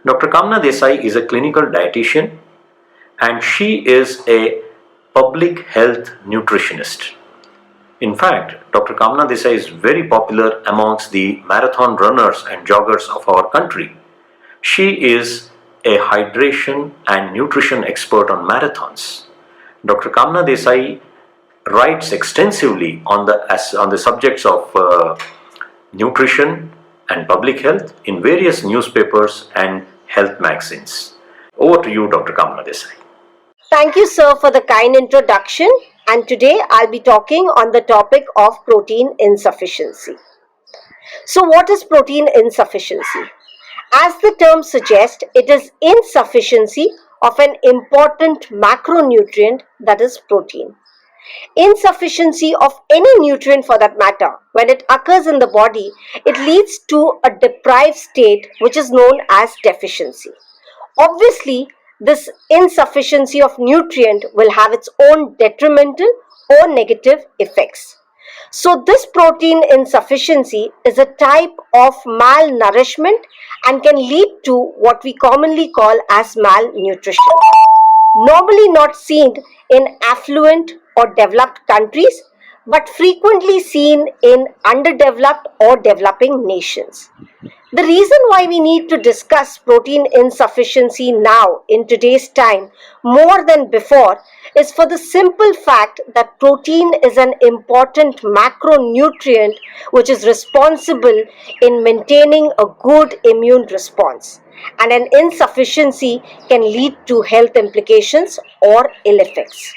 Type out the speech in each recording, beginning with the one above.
Dr. Kamna Desai is a clinical dietitian and she is a public health nutritionist. In fact, Dr. Kamna Desai is very popular amongst the marathon runners and joggers of our country. She is a hydration and nutrition expert on marathons. Dr. Kamna Desai writes extensively on the subjects of nutrition and public health in various newspapers and health magazines. Over to you, Dr. Kamna Desai. Thank you, sir, for the kind introduction. And today I'll be talking on the topic of protein insufficiency. So, what is protein insufficiency? As the term suggests, it is insufficiency of an important macronutrient, that is protein. Insufficiency of any nutrient for that matter, when it occurs in the body, it leads to a deprived state which is known as deficiency. Obviously, this insufficiency of nutrient will have its own detrimental or negative effects. So this protein insufficiency is a type of malnourishment and can lead to what we commonly call as malnutrition. Normally not seen in affluent or developed countries, but frequently seen in underdeveloped or developing nations. The reason why we need to discuss protein insufficiency now in today's time more than before is for the simple fact that protein is an important macronutrient which is responsible in maintaining a good immune response, and an insufficiency can lead to health implications or ill effects.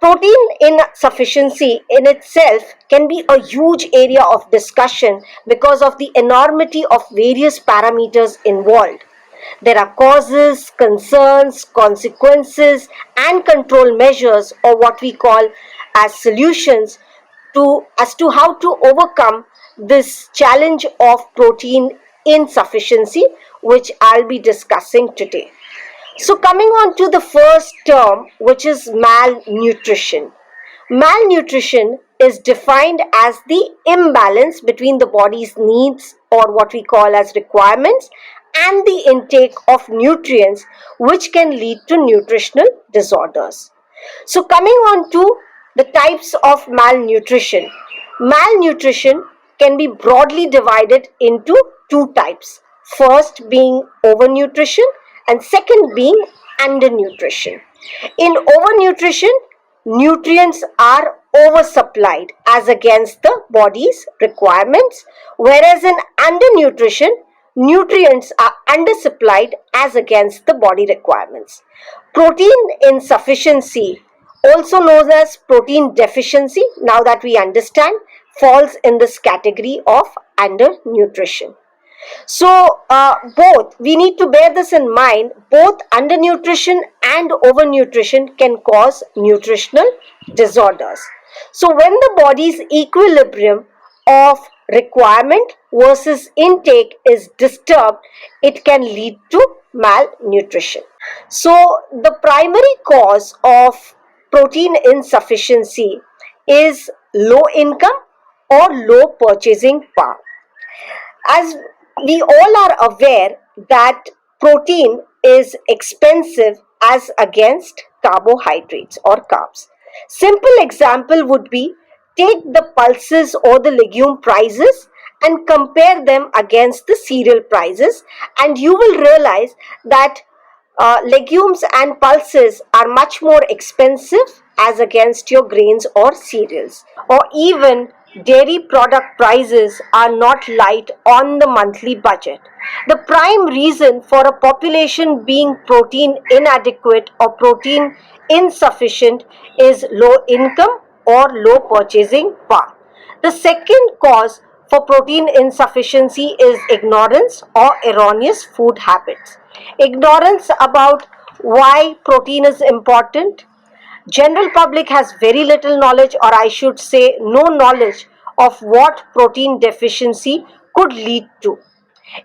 Protein insufficiency in itself can be a huge area of discussion because of the enormity of various parameters involved. There are causes, concerns, consequences, and control measures, or what we call as solutions, as to how to overcome this challenge of protein insufficiency, which I'll be discussing today. So coming on to the first term, which is malnutrition. Malnutrition is defined as the imbalance between the body's needs, or what we call as requirements, and the intake of nutrients, which can lead to nutritional disorders. So coming on to the types of malnutrition. Malnutrition can be broadly divided into two types. First being overnutrition and second being undernutrition. In overnutrition, nutrients are oversupplied as against the body's requirements, whereas in undernutrition, nutrients are undersupplied as against the body requirements. Protein insufficiency, also known as protein deficiency, now that we understand, falls in this category of undernutrition. So both, we need to bear this in mind, both undernutrition and overnutrition can cause nutritional disorders. So when the body's equilibrium of requirement versus intake is disturbed, it can lead to malnutrition. So the primary cause of protein insufficiency is low income or low purchasing power. As we all are aware that protein is expensive as against carbohydrates or carbs. Simple example would be, take the pulses or the legume prices and compare them against the cereal prices, and you will realize that legumes and pulses are much more expensive as against your grains or cereals. Or even dairy product prices are not light on the monthly budget. The prime reason for a population being protein inadequate or protein insufficient is low income or low purchasing power. The second cause for protein insufficiency is ignorance or erroneous food habits. Ignorance about why protein is important. General public has very little knowledge, or I should say no knowledge, of what protein deficiency could lead to.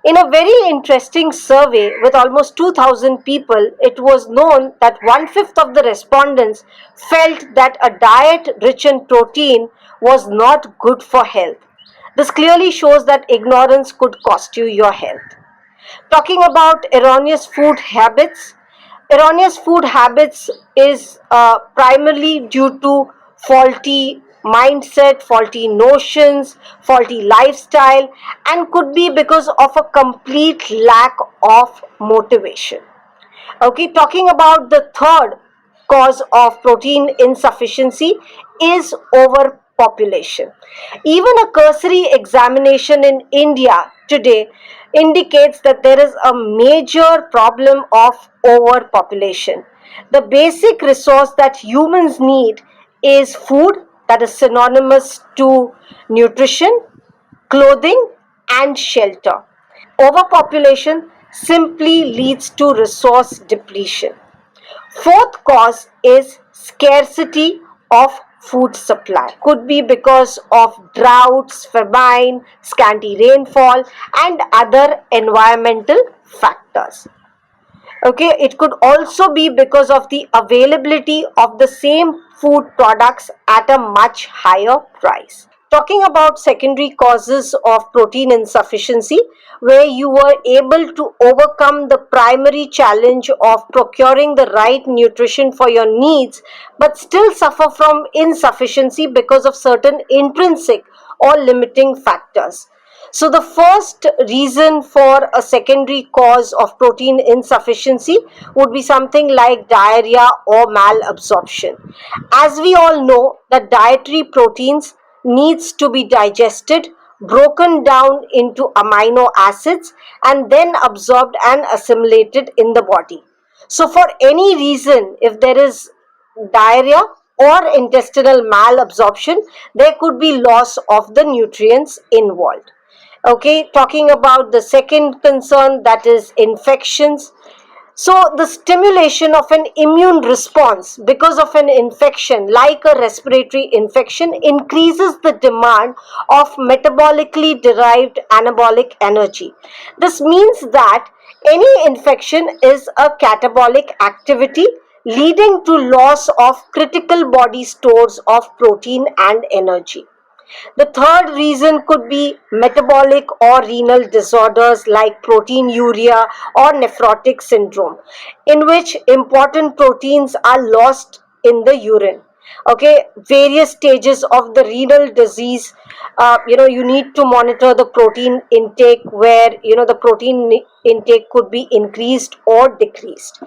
In a very interesting survey with almost 2,000 people, it was known that 1/5 of the respondents felt that a diet rich in protein was not good for health. This clearly shows that ignorance could cost you your health. Talking about erroneous food habits, erroneous food habits is primarily due to faulty mindset, faulty notions, faulty lifestyle, and could be because of a complete lack of motivation. Okay, talking about the third cause of protein insufficiency is overpopulation. Even a cursory examination in India today indicates that there is a major problem of overpopulation. The basic resource that humans need is food, that is synonymous to nutrition, clothing, and shelter. Overpopulation simply leads to resource depletion. Fourth cause is scarcity of food supply. Could be because of droughts, famine, scanty rainfall, and other environmental factors. Okay, it could also be because of the availability of the same food products at a much higher price. Talking about secondary causes of protein insufficiency, where you were able to overcome the primary challenge of procuring the right nutrition for your needs, but still suffer from insufficiency because of certain intrinsic or limiting factors. So, the first reason for a secondary cause of protein insufficiency would be something like diarrhea or malabsorption. As we all know, that dietary proteins needs to be digested, broken down into amino acids, and then absorbed and assimilated in the body. So, for any reason, if there is diarrhea or intestinal malabsorption, there could be loss of the nutrients involved. Okay, talking about the second concern, that is infections. So, the stimulation of an immune response because of an infection, like a respiratory infection, increases the demand of metabolically derived anabolic energy. This means that any infection is a catabolic activity leading to loss of critical body stores of protein and energy. The third reason could be metabolic or renal disorders like proteinuria or nephrotic syndrome, in which important proteins are lost in the urine. Okay, various stages of the renal disease, you need to monitor the protein intake, where the protein intake could be increased or decreased.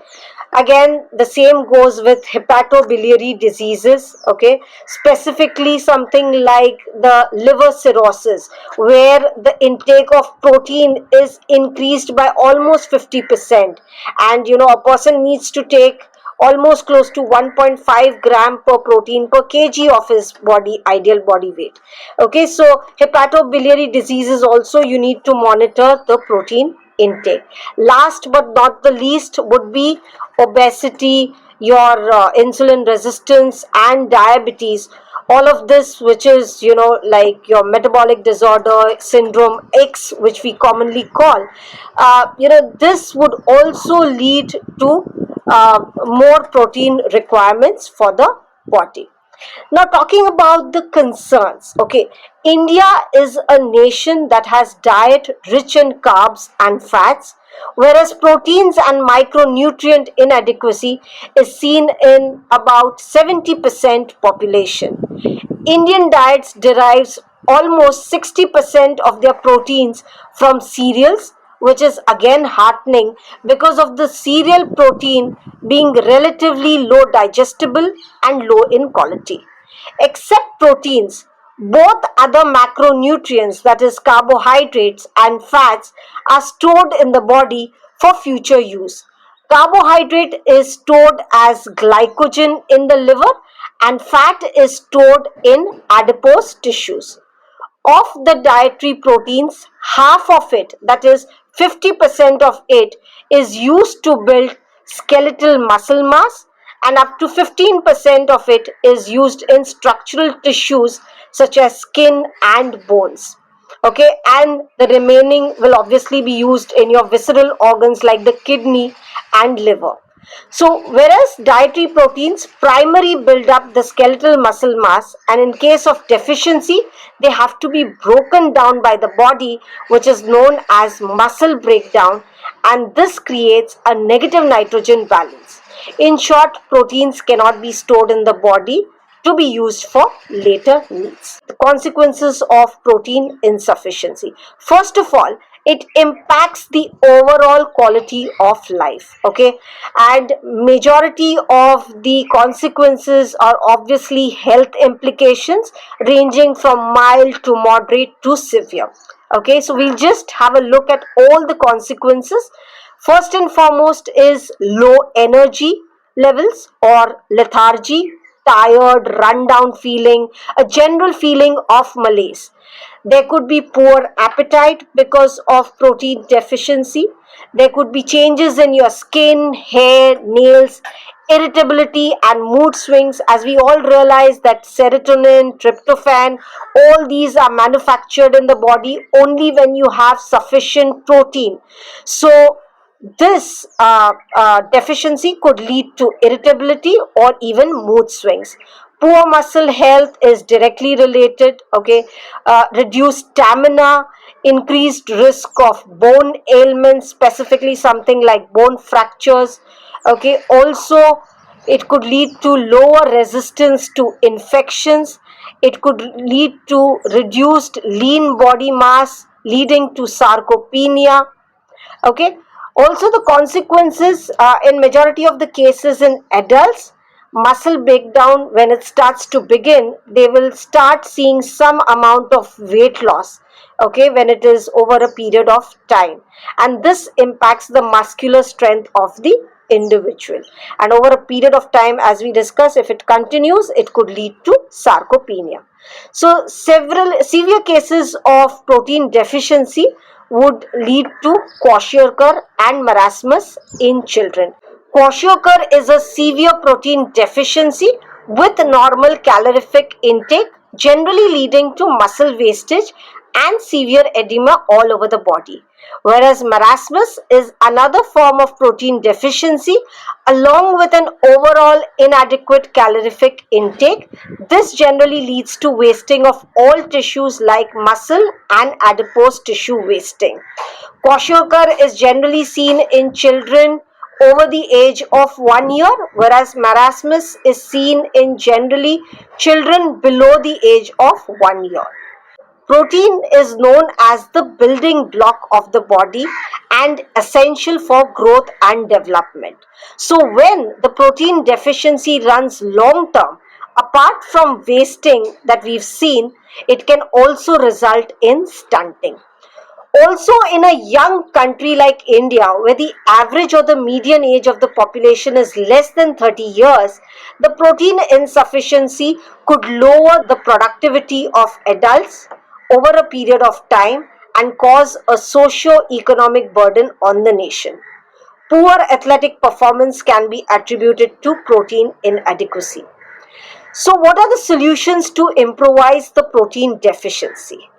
Again, the same goes with hepatobiliary diseases, okay, specifically something like the liver cirrhosis, where the intake of protein is increased by almost 50%, and a person needs to take almost close to 1.5 gram per protein per kg of his body ideal body weight. Okay, so hepatobiliary diseases also, you need to monitor the protein intake. Last but not the least would be obesity, your insulin resistance, and diabetes. All of this, which is like your metabolic disorder syndrome X, which we commonly call, this would also lead to more protein requirements for the body. Now, talking about the concerns, okay, India is a nation that has diet rich in carbs and fats, whereas proteins and micronutrient inadequacy is seen in about 70% population. Indian diets derives almost 60% of their proteins from cereals, which is again heartening because of the cereal protein being relatively low digestible and low in quality. Except proteins, both other macronutrients, that is carbohydrates and fats, are stored in the body for future use. Carbohydrate is stored as glycogen in the liver, and fat is stored in adipose tissues. Of the dietary proteins, half of it, that is 50% of it, is used to build skeletal muscle mass, and up to 15% of it is used in structural tissues such as skin and bones. Okay, and the remaining will obviously be used in your visceral organs like the kidney and liver. So, whereas dietary proteins primarily build up the skeletal muscle mass, and in case of deficiency, they have to be broken down by the body, which is known as muscle breakdown, and this creates a negative nitrogen balance. In short, proteins cannot be stored in the body to be used for later needs. The consequences of protein insufficiency. First of all, it impacts the overall quality of life, okay, and majority of the consequences are obviously health implications ranging from mild to moderate to severe. Okay, so we'll just have a look at all the consequences. First and foremost is low energy levels or lethargy, tired, run down feeling, a general feeling of malaise. There could be poor appetite because of protein deficiency. There could be changes in your skin, hair, nails, irritability, and mood swings. As we all realize that serotonin, tryptophan, all these are manufactured in the body only when you have sufficient protein. So, this deficiency could lead to irritability or even mood swings. Poor muscle health is directly related. Okay, reduced stamina, increased risk of bone ailments, specifically something like bone fractures. Okay, also it could lead to lower resistance to infections. It could lead to reduced lean body mass, leading to sarcopenia. Okay, also the consequences in majority of the cases in adults, muscle breakdown, when it starts to begin, they will start seeing some amount of weight loss, okay, when it is over a period of time, and this impacts the muscular strength of the individual, and over a period of time, as we discuss, if it continues, it could lead to sarcopenia. So several severe cases of protein deficiency would lead to kwashiorkor and marasmus in children. Kwashiorkor is a severe protein deficiency with normal calorific intake, generally leading to muscle wastage and severe edema all over the body. Whereas marasmus is another form of protein deficiency along with an overall inadequate calorific intake. This generally leads to wasting of all tissues like muscle and adipose tissue wasting. Kwashiorkor is generally seen in children over the age of 1 year, whereas marasmus is seen in generally children below the age of 1 year. Protein is known as the building block of the body and essential for growth and development. So, when the protein deficiency runs long term, apart from wasting that we've seen, it can also result in stunting. Also, in a young country like India, where the average or the median age of the population is less than 30 years, the protein insufficiency could lower the productivity of adults over a period of time and cause a socio-economic burden on the nation. Poor athletic performance can be attributed to protein inadequacy. So, what are the solutions to improvise the protein deficiency?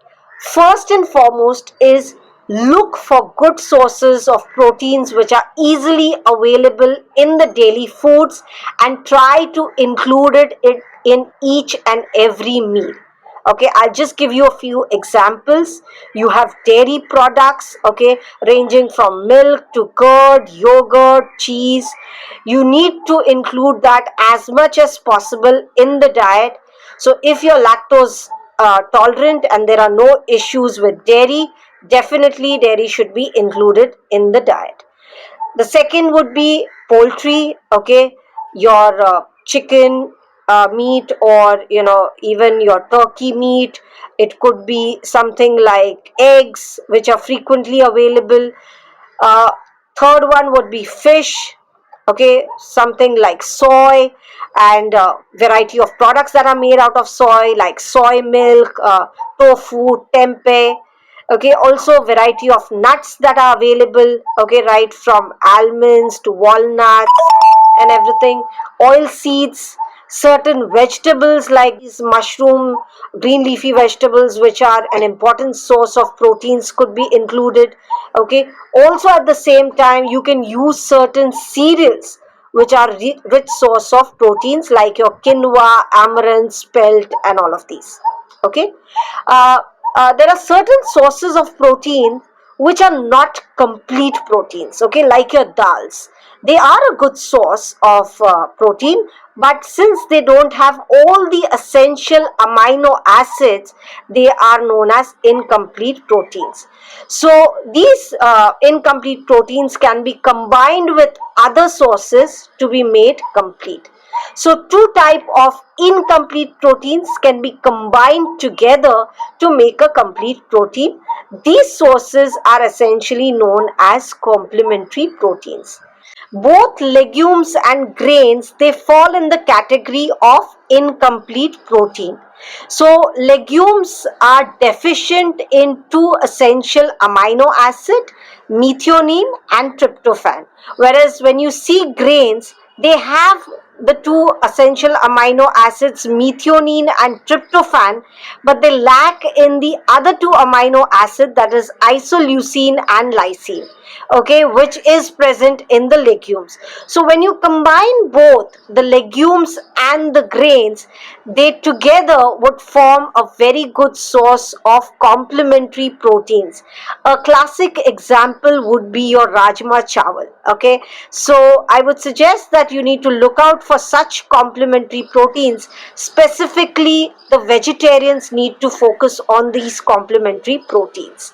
First and foremost is look for good sources of proteins which are easily available in the daily foods and try to include it in each and every meal. Okay, I'll just give you a few examples. You have dairy products, okay, ranging from milk to curd, yogurt, cheese. You need to include that as much as possible in the diet. So if you're lactose tolerant and there are no issues with dairy, definitely dairy should be included in the diet. The second would be poultry, okay, your chicken meat, or even your turkey meat. It could be something like eggs, which are frequently available. uh, Third one would be fish, okay, something like soy, and variety of products that are made out of soy like soy milk, tofu, tempeh. Okay, also variety of nuts that are available, okay, right from almonds to walnuts and everything. Oil seeds, certain vegetables like these mushroom, green leafy vegetables, which are an important source of proteins, could be included. Okay, also at the same time you can use certain cereals which are rich source of proteins like your quinoa, amaranth, spelt, and all of these. Okay, uh, there are certain sources of protein which are not complete proteins, okay, like your dals. They are a good source of protein, but since they don't have all the essential amino acids, they are known as incomplete proteins. So these incomplete proteins can be combined with other sources to be made complete. So two type of incomplete proteins can be combined together to make a complete protein. These sources are essentially known as complementary proteins. Both legumes and grains, they fall in the category of incomplete protein. So legumes are deficient in two essential amino acid, methionine and tryptophan, whereas when you see grains, they have the two essential amino acids, methionine and tryptophan, but they lack in the other two amino acid, that is isoleucine and lysine, okay, which is present in the legumes. So when you combine both the legumes and the grains, they together would form a very good source of complementary proteins. A classic example would be your rajma chawal, okay. So I would suggest that you need to look out for such complementary proteins. Specifically, the vegetarians need to focus on these complementary proteins.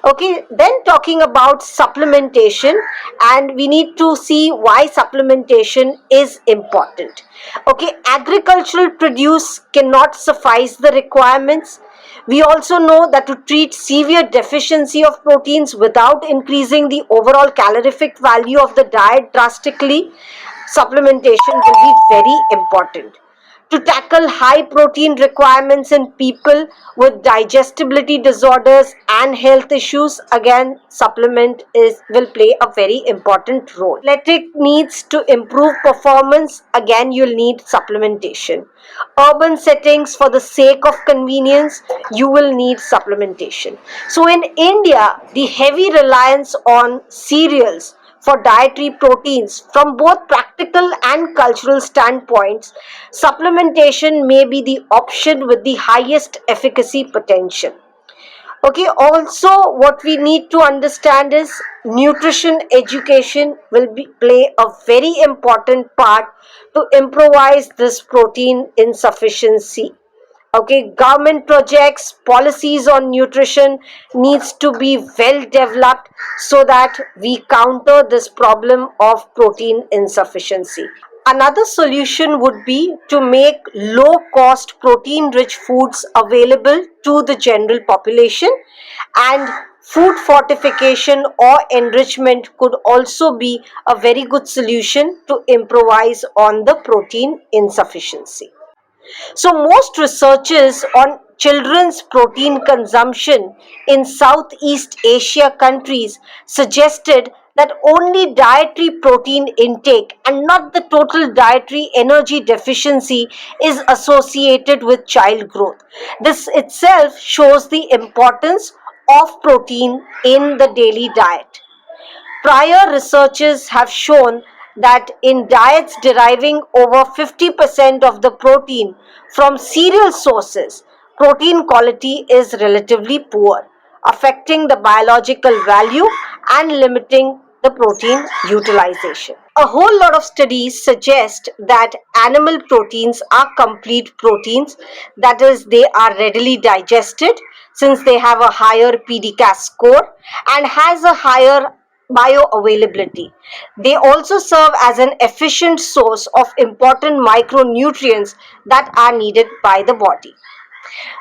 Okay, then talking about supplementation, and we need to see why supplementation is important. Okay, agricultural produce cannot suffice the requirements. We also know that to treat severe deficiency of proteins without increasing the overall calorific value of the diet drastically, supplementation will be very important. To tackle high protein requirements in people with digestibility disorders and health issues, again supplement is will play a very important role. Athletic needs to improve performance, again you'll need supplementation. Urban settings, for the sake of convenience, you will need supplementation. So in India, the heavy reliance on cereals for dietary proteins, from both practical and cultural standpoints, supplementation may be the option with the highest efficacy potential. Okay, also what we need to understand is nutrition education will play a very important part to improvise this protein insufficiency. Okay, government projects, policies on nutrition needs to be well developed so that we counter this problem of protein insufficiency. Another solution would be to make low cost protein rich foods available to the general population, and food fortification or enrichment could also be a very good solution to improvise on the protein insufficiency. So, most researchers on children's protein consumption in Southeast Asia countries suggested that only dietary protein intake and not the total dietary energy deficiency is associated with child growth. This itself shows the importance of protein in the daily diet. Prior researches have shown that in diets deriving over 50% of the protein from cereal sources, protein quality is relatively poor, affecting the biological value and limiting the protein utilization. A whole lot of studies suggest that animal proteins are complete proteins, that is, they are readily digested since they have a higher PDCAS score and has a higher bioavailability. They also serve as an efficient source of important micronutrients that are needed by the body.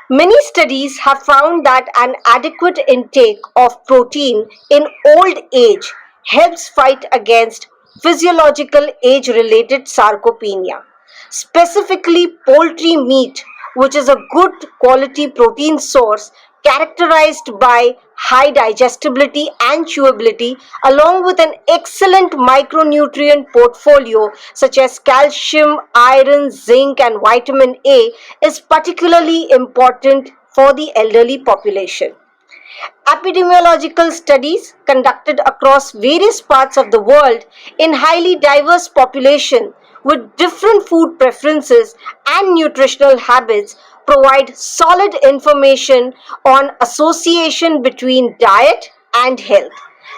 Many studies have found that an adequate intake of protein in old age helps fight against physiological age-related sarcopenia. Specifically, poultry meat, which is a good quality protein source characterized by high digestibility and chewability, along with an excellent micronutrient portfolio such as calcium, iron, zinc, and vitamin A, is particularly important for the elderly population. Epidemiological studies conducted across various parts of the world in highly diverse population with different food preferences and nutritional habits provide solid information on association between diet, and health.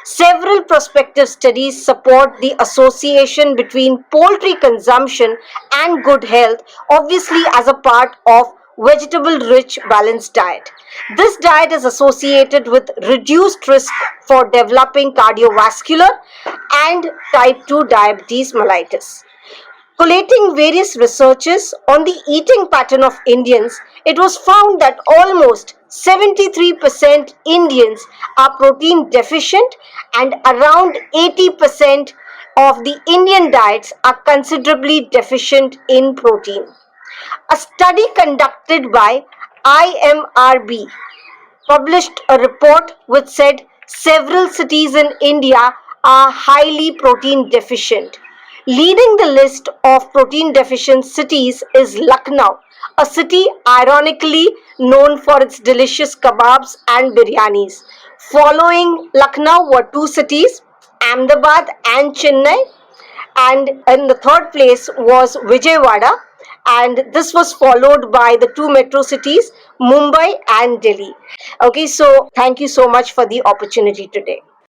Several prospective studies support the association between poultry consumption and good health, obviously, as a part of vegetable rich balanced diet. This diet is associated with reduced risk for developing cardiovascular and type 2 diabetes mellitus. Collating various researches on the eating pattern of Indians, it was found that almost 73% Indians are protein deficient and around 80% of the Indian diets are considerably deficient in protein. A study conducted by IMRB published a report which said several cities in India are highly protein deficient. Leading the list of protein deficient cities is Lucknow, a city ironically known for its delicious kebabs and biryanis. Following Lucknow were two cities, Ahmedabad and Chennai, and in the third place was Vijayawada, and this was followed by the two metro cities, Mumbai and Delhi. Okay, so thank you so much for the opportunity today.